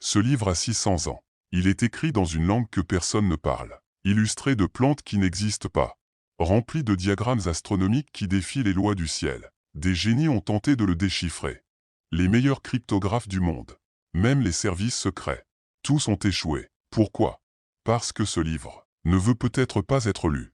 Ce livre a 600 ans. Il est écrit dans une langue que personne ne parle, illustré de plantes qui n'existent pas, rempli de diagrammes astronomiques qui défient les lois du ciel. Des génies ont tenté de le déchiffrer. Les meilleurs cryptographes du monde, même les services secrets, tous ont échoué. Pourquoi? Parce que ce livre ne veut peut-être pas être lu.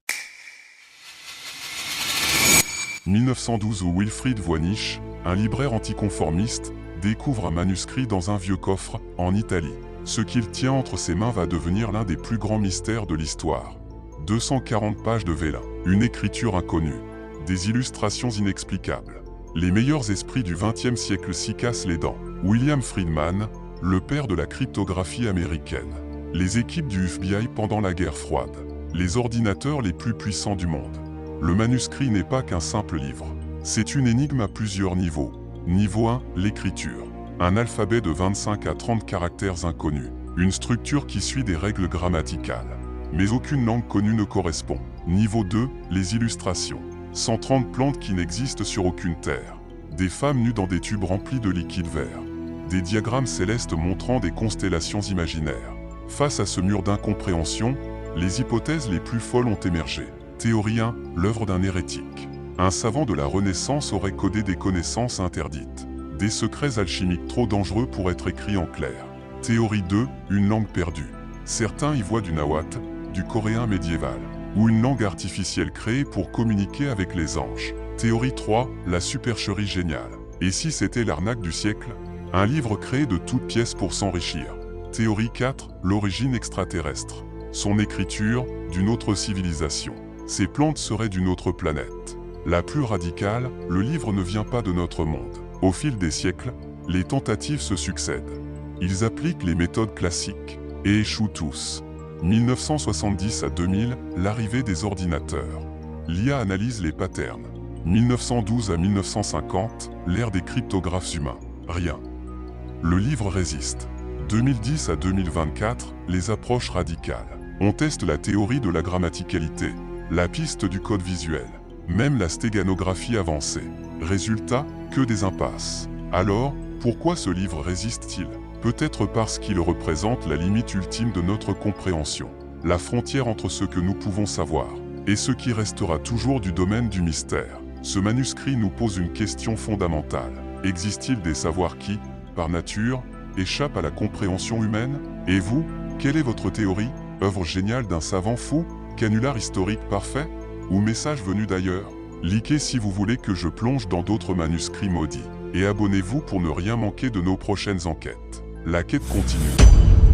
1912 où Wilfried Voynich, un libraire anticonformiste, découvre un manuscrit dans un vieux coffre, en Italie. Ce qu'il tient entre ses mains va devenir l'un des plus grands mystères de l'histoire. 240 pages de vélin, une écriture inconnue, des illustrations inexplicables. Les meilleurs esprits du XXe siècle s'y cassent les dents. William Friedman, le père de la cryptographie américaine. Les équipes du FBI pendant la guerre froide. Les ordinateurs les plus puissants du monde. Le manuscrit n'est pas qu'un simple livre. C'est une énigme à plusieurs niveaux. Niveau 1, l'écriture. Un alphabet de 25 à 30 caractères inconnus. Une structure qui suit des règles grammaticales. Mais aucune langue connue ne correspond. Niveau 2, les illustrations. 130 plantes qui n'existent sur aucune terre. Des femmes nues dans des tubes remplis de liquide vert. Des diagrammes célestes montrant des constellations imaginaires. Face à ce mur d'incompréhension, les hypothèses les plus folles ont émergé. Théorie 1, l'œuvre d'un hérétique. Un savant de la Renaissance aurait codé des connaissances interdites. Des secrets alchimiques trop dangereux pour être écrits en clair. Théorie 2, une langue perdue. Certains y voient du nahuatl, du coréen médiéval, ou une langue artificielle créée pour communiquer avec les anges. Théorie 3, la supercherie géniale. Et si c'était l'arnaque du siècle? Un livre créé de toutes pièces pour s'enrichir. Théorie 4, l'origine extraterrestre. Son écriture, d'une autre civilisation. Ces plantes seraient d'une autre planète. La plus radicale, le livre ne vient pas de notre monde. Au fil des siècles, les tentatives se succèdent. Ils appliquent les méthodes classiques et échouent tous. 1970 à 2000, l'arrivée des ordinateurs. L'IA analyse les patterns. 1912 à 1950, l'ère des cryptographes humains. Rien. Le livre résiste. 2010 à 2024, les approches radicales. On teste la théorie de la grammaticalité, la piste du code visuel, même la stéganographie avancée. Résultat, que des impasses. Alors, pourquoi ce livre résiste-t-il? Peut-être parce qu'il représente la limite ultime de notre compréhension, la frontière entre ce que nous pouvons savoir et ce qui restera toujours du domaine du mystère. Ce manuscrit nous pose une question fondamentale. Existe-t-il des savoirs qui, par nature, échappent à la compréhension humaine? Et vous, quelle est votre théorie? Œuvre géniale d'un savant fou? Canular historique parfait? Ou message venu d'ailleurs? Likez si vous voulez que je plonge dans d'autres manuscrits maudits. Et abonnez-vous pour ne rien manquer de nos prochaines enquêtes. La quête continue.